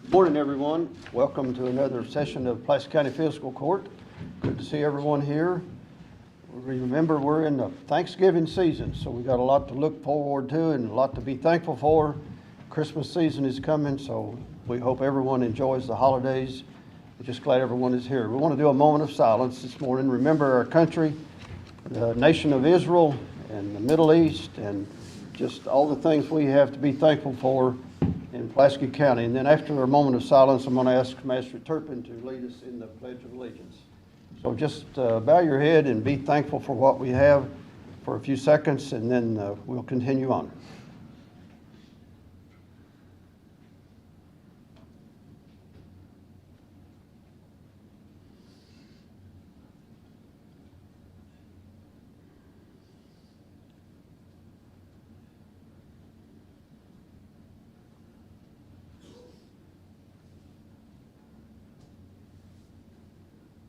Morning, everyone. Welcome to another session of Pulaski County Fiscal Court. Good to see everyone here. Remember, we're in the Thanksgiving season, so we've got a lot to look forward to and a lot to be thankful for. Christmas season is coming, so we hope everyone enjoys the holidays. We're just glad everyone is here. We want to do a moment of silence this morning. Remember our country, the nation of Israel, and the Middle East, and just all the things we have to be thankful for in Pulaski County. And then after a moment of silence, I'm going to ask Master Turpin to lead us in the Pledge of Allegiance. So just bow your head and be thankful for what we have for a few seconds, and then we'll continue on.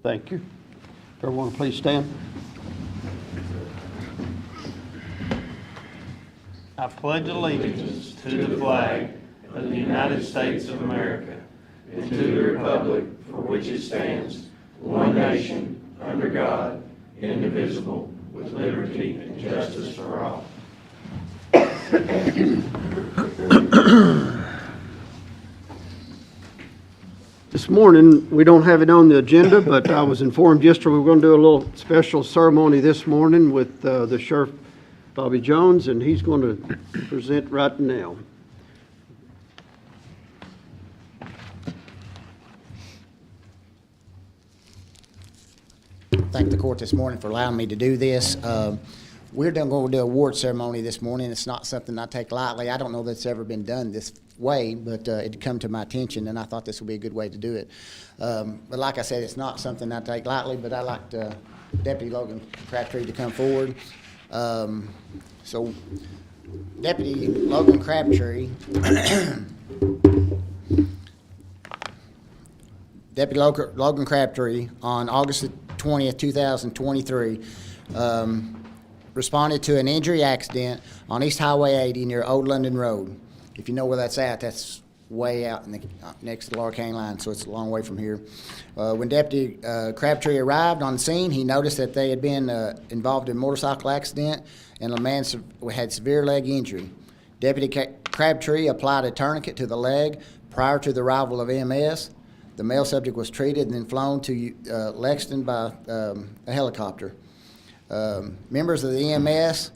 Thank you. Everyone, please stand. I pledge allegiance to the flag of the United States of America and to the republic for which it stands, one nation, under God, indivisible, with liberty and justice for all. This morning, we don't have it on the agenda, but I was informed yesterday we were going to do a little special ceremony this morning with the Sheriff Bobby Jones, and he's going to present right now. Thank the court this morning for allowing me to do this. We're going to do an award ceremony this morning. It's not something I take lightly. I don't know that it's ever been done this way, but it come to my attention, and I thought this would be a good way to do it. But like I said, it's not something I take lightly, but I'd like Deputy Logan Crabtree to come forward. So Deputy Logan Crabtree Deputy Logan Crabtree on August the 20th, 2023, responded to an injury accident on East Highway 80 near Old London Road. If you know where that's at, that's way out in next to the Laura County line, so it's a long way from here. When Deputy Crabtree arrived on the scene, he noticed that they had been involved in a motorcycle accident and a man had severe leg injury. Deputy Crabtree applied a tourniquet to the leg prior to the arrival of EMS. The male subject was treated and then flown to Lexington by a helicopter. Members of the EMS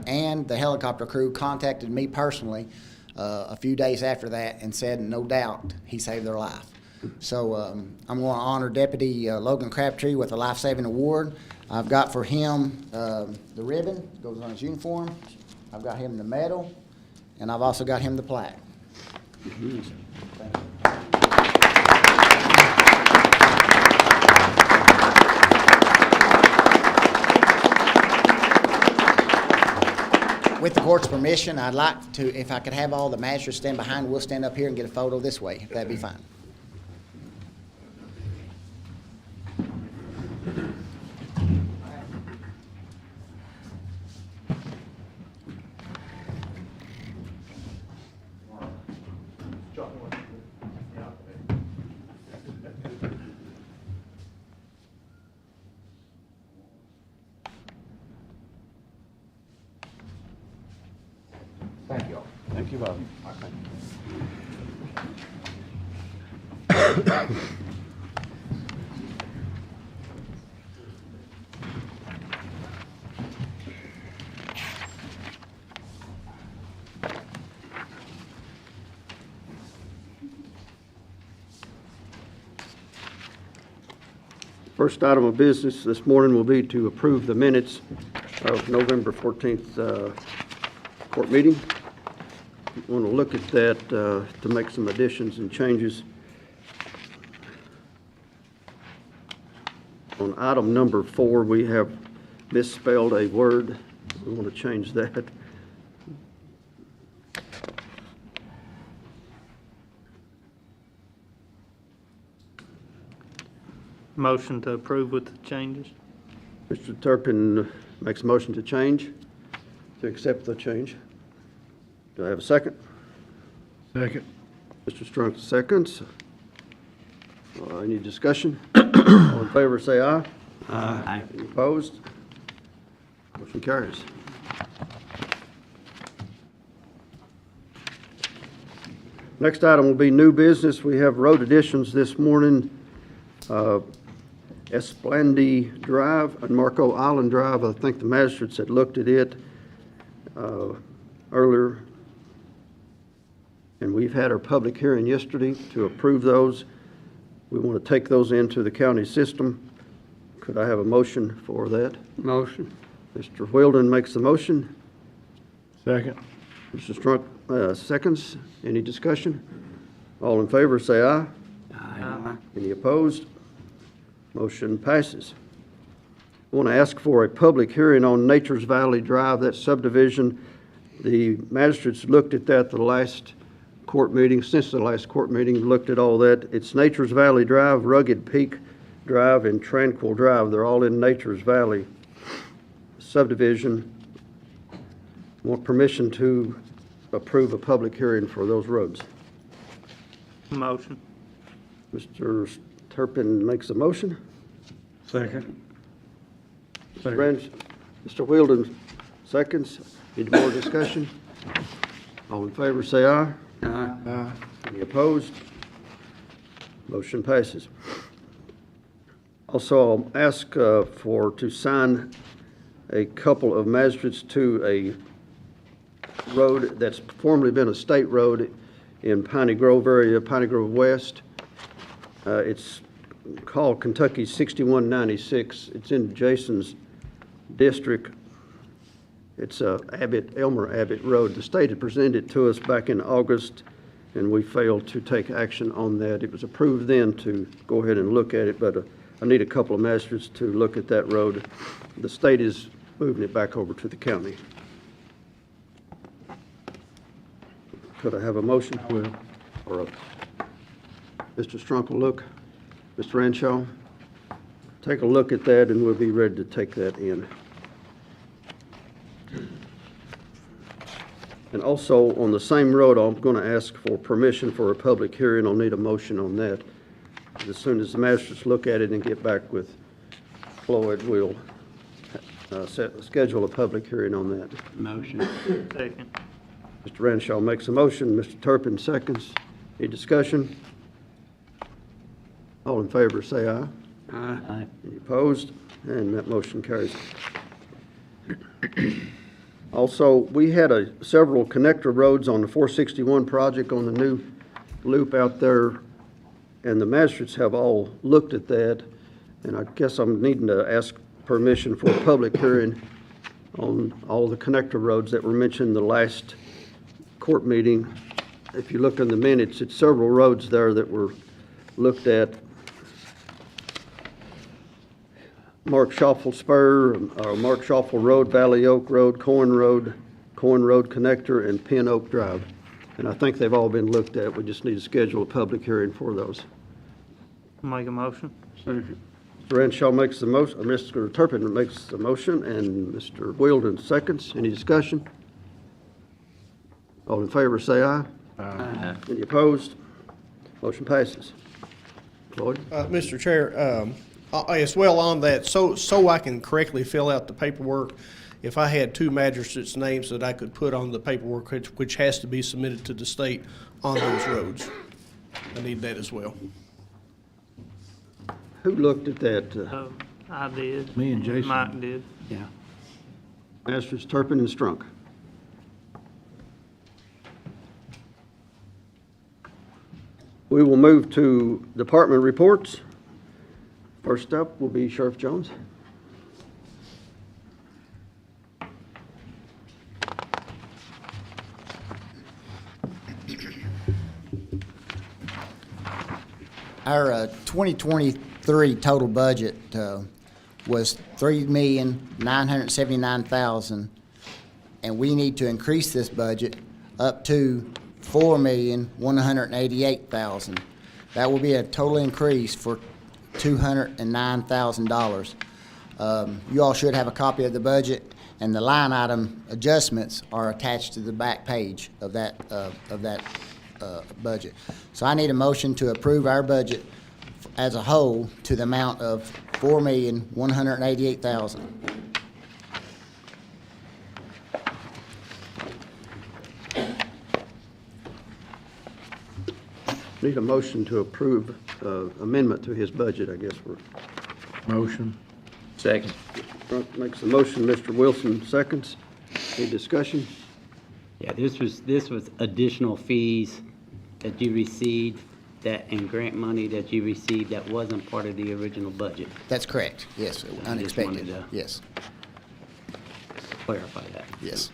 and the helicopter crew contacted me personally a few days after that and said, no doubt, he saved their life. So I'm going to honor Deputy Logan Crabtree with a life-saving award. I've got for him the ribbon that goes on his uniform. I've got him the medal, and I've also got him the plaque. Thank you. With the court's permission, I'd like to, if I could have all the magistrates stand behind, we'll stand up here and get a photo this way, if that'd be fine. Thank you all. Thank you, Bob. First item of business this morning will be to approve the minutes of November 14th court meeting. We want to look at that to make some additions and changes. On item number 4, we have misspelled a word. We want to change that. Motion to approve with the changes. Mr. Turpin makes a motion to change, to accept the change. Do I have a second? Second. Mr. Strunk seconds. Any discussion? All in favor, say aye. Aye. Any opposed? Motion carries. Next item will be new business. We have road additions this morning. Esplandy Drive and Marco Island Drive. I think the magistrates had looked at it earlier. And we've had our public hearing yesterday to approve those. We want to take those into the county system. Could I have a motion for that? Motion. Mr. Wheeldon makes the motion. Second. Mr. Strunk seconds. Any discussion? All in favor, say aye. Aye. Any opposed? Motion passes. I want to ask for a public hearing on Nature's Valley Drive, that subdivision. The magistrates looked at that the last court meeting, since the last court meeting, looked at all that. It's Nature's Valley Drive, Rugged Peak Drive, and Tranquil Drive. They're all in Nature's Valley subdivision. Want permission to approve a public hearing for those roads. Motion. Mr. Turpin makes a motion. Second. Mr. Wheeldon seconds. Any more discussion? All in favor, say aye. Aye. Any opposed? Motion passes. Also, I'll ask to sign a couple of magistrates to a road that's formerly been a state road in Piney Grove area, Piney Grove West. It's called Kentucky 6196. It's in Jason's district. It's Elmer Abbott Road. The state had presented it to us back in August, and we failed to take action on that. It was approved then to go ahead and look at it, but I need a couple of magistrates to look at that road. The state is moving it back over to the county. Could I have a motion? Or Mr. Strunk will look. Mr. Renshaw, take a look at that, and we'll be ready to take that in. And also, on the same road, I'm going to ask for permission for a public hearing. I'll need a motion on that. As soon as the magistrates look at it and get back with Floyd, we'll schedule a public hearing on that. Motion. Second. Mr. Renshaw makes a motion. Mr. Turpin seconds. Any discussion? All in favor, say aye. Aye. Any opposed? And that motion carries. Also, we had several connector roads on the 461 project on the new loop out there, and the magistrates have all looked at that, and I guess I'm needing to ask permission for a public hearing on all the connector roads that were mentioned in the last court meeting. If you look in the minutes, it's several roads there that were looked at. Mark Schoffel Spur, Mark Schoffel Road, Valley Oak Road, Cohen Road Connector, and Pin Oak Drive. And I think they've all been looked at. We just need to schedule a public hearing for those. Make a motion. Second. Mr. Renshaw makes the motion, Mr. Turpin makes the motion, and Mr. Wheeldon seconds. Any discussion? All in favor, say aye. Aye. Any opposed? Motion passes. Floyd? Mr. Chair, as well on that, so I can correctly fill out the paperwork, if I had two magistrates' names that I could put on the paperwork, which has to be submitted to the state on those roads. I need that as well. Who looked at that? I did. Me and Jason. Mike did. Yeah. Masters Turpin and Strunk. We will move to department reports. First up will be Sheriff Jones. Our 2023 total budget was $3,979,000, and we need to increase this budget up to $4,188,000. That will be a total increase for $209,000. You all should have a copy of the budget, and the line item adjustments are attached to the back page of that budget. So I need a motion to approve our budget as a whole to the amount of $4,188,000. Need a motion to approve amendment to his budget, I guess we're. Motion. Second. Front makes the motion, Mr. Wilson seconds. Any discussion? Yeah, this was additional fees that you received and grant money that you received that wasn't part of the original budget. That's correct, yes, wanted unexpected, to- yes, Clarify that. yes.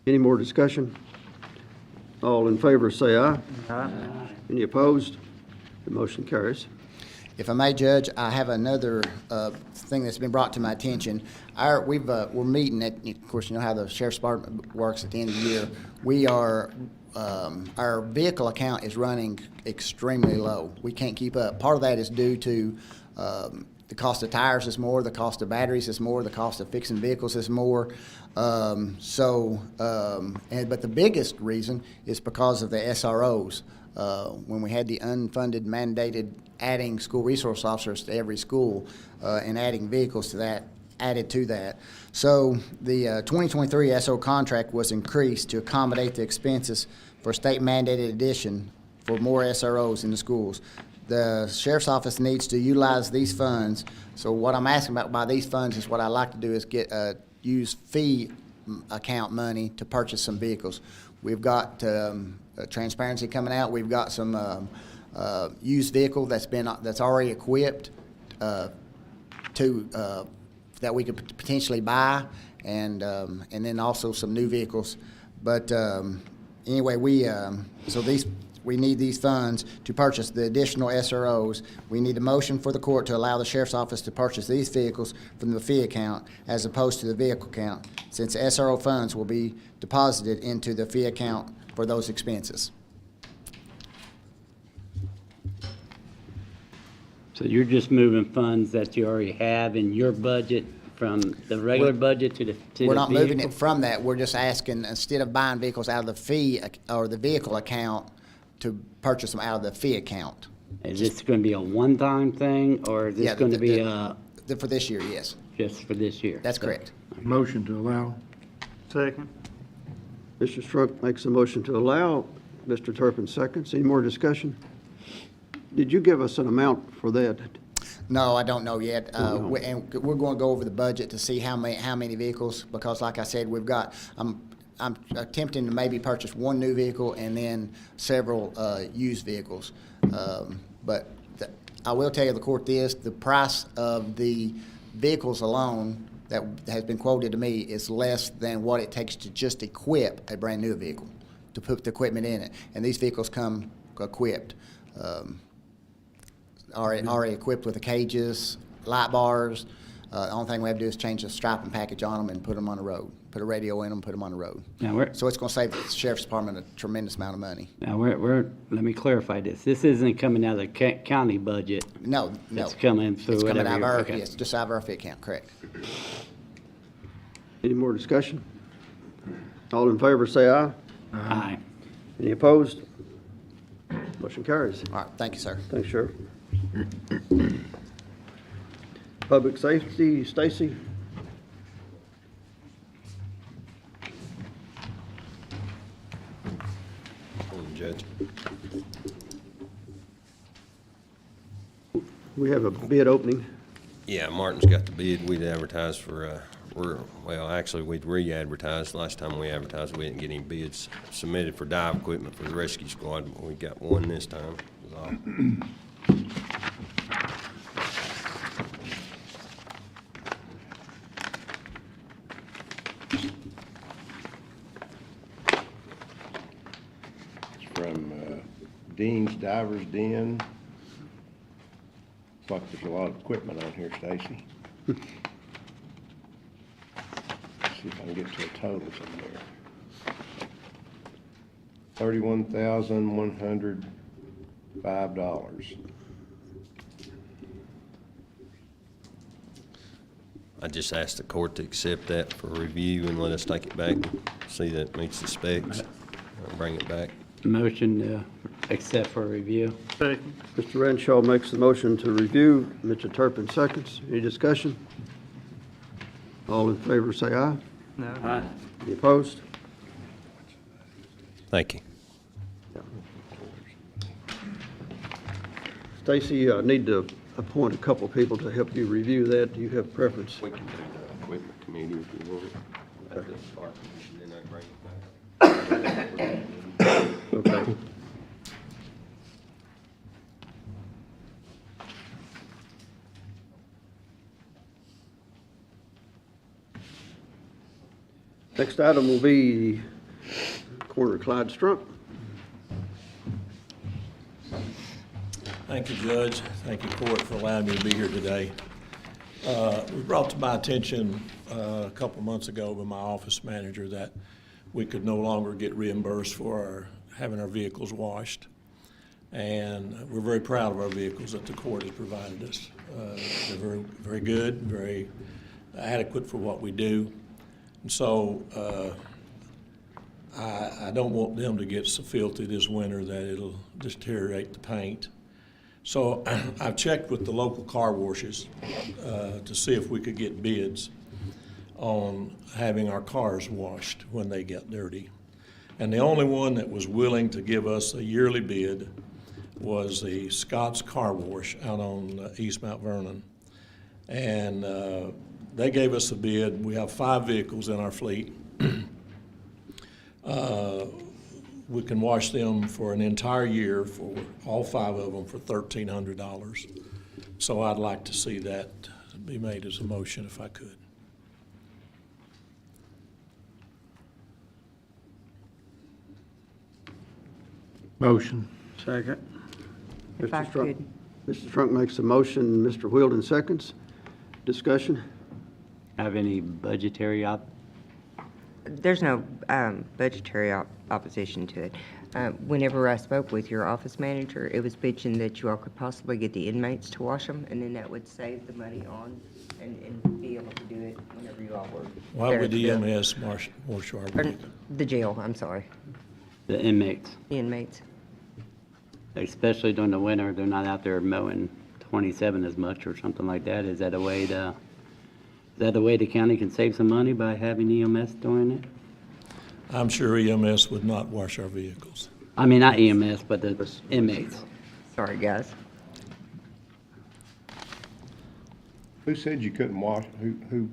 Any more discussion? All in favor, say aye. Aye. Any opposed? The motion carries. If I may, Judge, I have another thing that's been brought to my attention. We're meeting at, of course, you know how the Sheriff's Department works at the end of the year. We are, our vehicle account is running extremely low. We can't keep up. Part of that is due to the cost of tires is more, the cost of batteries is more, the cost of fixing vehicles is more. But the biggest reason is because of the SROs. When we had the unfunded mandated adding school resource officers to every school and adding vehicles to that, added to that. So the 2023 SO contract was increased to accommodate the expenses for state mandated addition for more SROs in the schools. The Sheriff's Office needs to utilize these funds. So what I'm asking about by these funds is what I like to do is get use fee account money to purchase some vehicles. We've got transparency coming out. We've got some used vehicle that's already equipped that we could potentially buy, and then also some new vehicles. But anyway, we need these funds to purchase the additional SROs. We need a motion for the court to allow the Sheriff's Office to purchase these vehicles from the fee account as opposed to the vehicle account, since SRO funds will be deposited into the fee account for those expenses. So you're just moving funds that you already have in your budget from the regular budget to the We're not moving vehicle? it from that. We're just asking, instead of buying vehicles out of the fee or the vehicle account, to purchase them out of the fee account. Is this going to be a one-time thing, or is Yeah, this going to be for this year, yes. just for this year? That's correct. Motion to allow. Second. Mr. Strunk makes a motion to allow. Mr. Turpin seconds. Any more discussion? Did you give us an amount for that? No, I don't know yet. Don't know. And we're going to go over the budget to see how many vehicles, because like I said, we've got, I'm attempting to maybe purchase one new vehicle and then several used vehicles. But I will tell you the court this, the price of the vehicles alone that has been quoted to me is less than what it takes to just equip a brand new vehicle, to put the equipment in it. And these vehicles come equipped, already equipped with the cages, light bars. The only thing we have to do is change the striping package on them and put them on the road. Put a radio in them, put them on the road. Now, So it's going to save the Sheriff's Department a tremendous amount of money. let me clarify this. This isn't coming out of the county budget. No. It's coming through It's coming whatever out of you're- our, okay. yes, just out of our fee account, correct. Any more discussion? All in favor, say aye. Aye. Any opposed? Motion carries. All right, thank you, sir. Thanks, Sheriff. Public Safety, Stacy? Judge. We have a bid opening. Yeah, Martin's got the bid. We'd advertised for, actually, we'd re-advertised. Last time we advertised, we didn't get any bids submitted for dive equipment for the rescue squad, but we got one this time. Was all. From Dean's Divers Den. Looks like there's a lot of equipment on here, Stacy. See if I can get to a total somewhere. $31,105. I just asked the court to accept that for review and let us take it back, see that it meets the specs, bring it back. Motion to accept for review. Mr. Renshaw makes the motion to review. Mr. Turpin seconds. Any discussion? All in favor say aye. Aye. Any opposed? Thank you. Stacy, I need to appoint a couple people to help you review that. Do you have preference? We can do the equipment committee if you want. Okay. Next item will be Coroner Clyde Strunk. Thank you, Judge. Thank you, Court, for allowing me to be here today. It was brought to my attention a couple of months ago by my office manager that we could no longer get reimbursed for having our vehicles washed. And we're very proud of our vehicles that the court has provided us. They're very, very good, very adequate for what we do. And so I don't want them to get so filthy this winter that it'll deteriorate the paint. So I've checked with the local car washes to see if we could get bids on having our cars washed when they get dirty. And the only one that was willing to give us a yearly bid was the Scott's Car Wash out on East Mount Vernon. And they gave us a bid. We have 5 vehicles in our fleet. We can wash them for an entire year, for all 5 of them, for $1,300. So I'd like to see that be made as a motion if I could. Motion. Second. If I could. Mr. Strunk makes a motion, Mr. Wheeldon seconds. Discussion? Have any budgetary There's no budgetary opposition to it. Whenever I spoke with your office manager, it was bitching that you all could possibly get the inmates to wash them, and then that would save the money on and be able to do it whenever you all were Why there would to the do it. EMS wash our Or vehicles? the jail, I'm sorry, the inmates? the inmates. Especially during the winter, they're not out there mowing 27 as much or something like that. Is that a way the county can save some money by having EMS doing it? I'm sure EMS would not wash our vehicles. I mean, not EMS, but the inmates. Sorry, guys. Who said you couldn't wash, who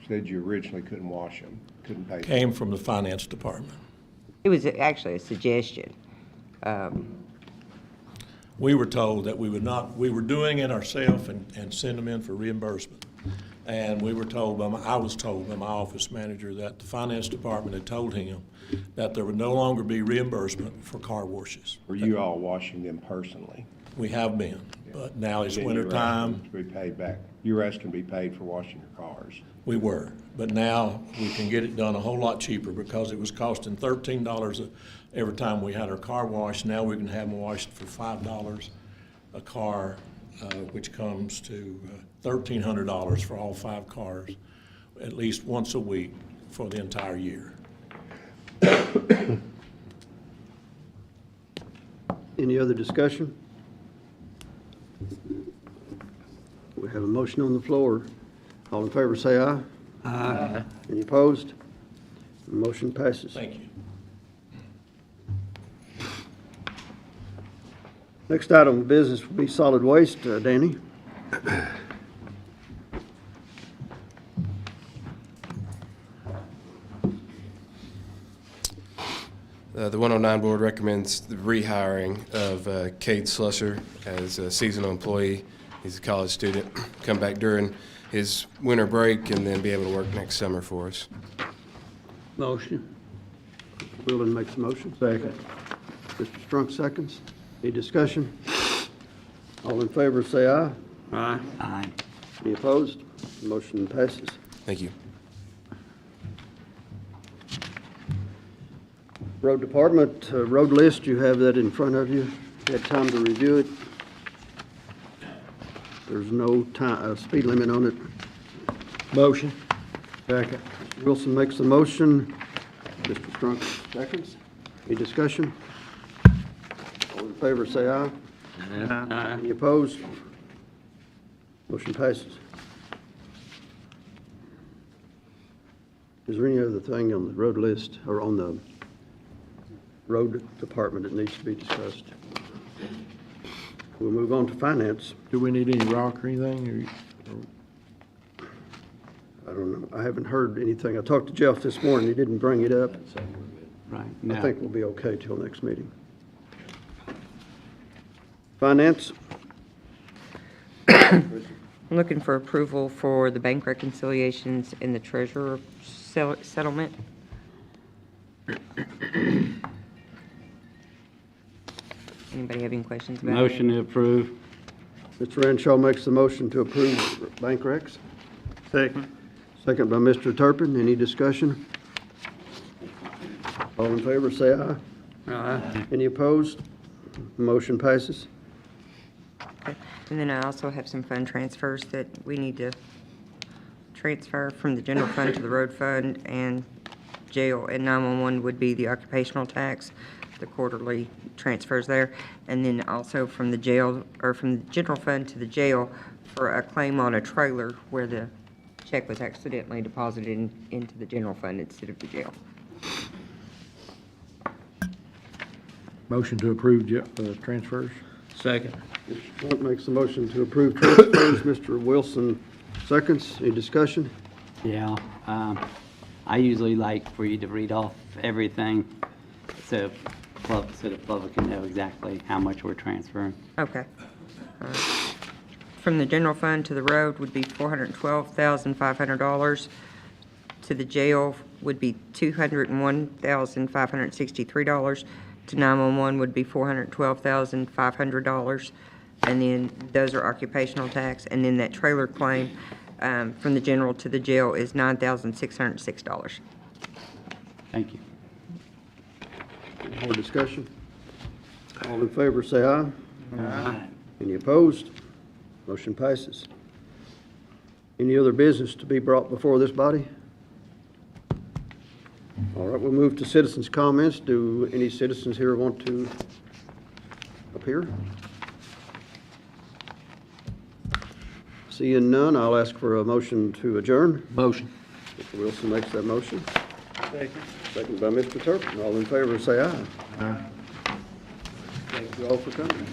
said you originally couldn't wash them, couldn't pay? Came from the finance department. It was actually a suggestion. We were told that we would not, we were doing it ourselves and send them in for reimbursement. And we were told I was told by my office manager that the finance department had told him that there would no longer be reimbursement for car washes. Were you all washing them personally? We have been, but now it's Then you winter were asking time. To be paid back. You were asking to be paid for washing your cars. We were, but now we can get it done a whole lot cheaper because it was costing $13 every time we had our car washed. Now we can have them washed for $5 a car, which comes to $1,300 for all 5 cars, at least once a week for the entire year. Any other discussion? We have a motion on the floor. All in favor say aye. Aye. Any opposed? The motion passes. Thank you. Next item of business will be solid waste. Danny? The 109 Board recommends the rehiring of Cade Slusser as a seasonal employee. He's a college student, come back during his winter break and then be able to work next summer for us. Motion. Wheeldon makes a motion. Second. Mr. Strunk seconds. Any discussion? All in favor say aye. Aye. Aye. Any opposed? The motion passes. Thank you. Road Department, road list, you have that in front of you. Had time to review it. There's no time, speed limit on it. Motion. Second. Mr. Wilson makes the motion. Mr. Strunk seconds. Any discussion? All in favor, say aye. Any opposed? Motion passes. Is there any other thing on the road list or on the road department that needs to be discussed? We'll move on to finance. Do we need any rock or anything? I don't know. I haven't heard anything. I talked to Jeff this morning. He didn't bring it up. Right. I No. think we'll be okay till next meeting. Finance? I'm looking for approval for the bank reconciliations and the treasurer settlement. Anybody have any questions about it? Motion to approve. Mr. Renshaw makes the motion to approve bank recs. Second. Second by Mr. Turpin. Any discussion? All in favor, say aye. Aye. Any opposed? Motion passes. Okay. And then I also have some fund transfers that we need to transfer from the general fund to the road fund, and jail and 911 would be the occupational tax, the quarterly transfers there. And then also from the jail, or from the general fund to the jail for a claim on a trailer where the check was accidentally deposited into the general fund instead of the jail. Motion to approve transfers. Second. Mr. Trump makes the motion to approve transfers. Mr. Wilson seconds. Any discussion? Yeah. I usually like for you to read off everything so the public can know exactly how much we're transferring. Okay. From the general fund to the road would be $412,500. To the jail would be $201,563. To 911 would be $412,500. And then those are occupational tax. And then that trailer claim from the general to the jail is $9,606. Thank you. More discussion? All in favor, say aye. Aye. Any opposed? Motion passes. Any other business to be brought before this body? All right, we'll move to citizens' comments. Do any citizens here want to appear? Seeing none, I'll ask for a motion to adjourn. Motion. Mr. Wilson makes that motion. Second by Mr. Turpin. All in favor, say aye. Aye. Thank you all for coming.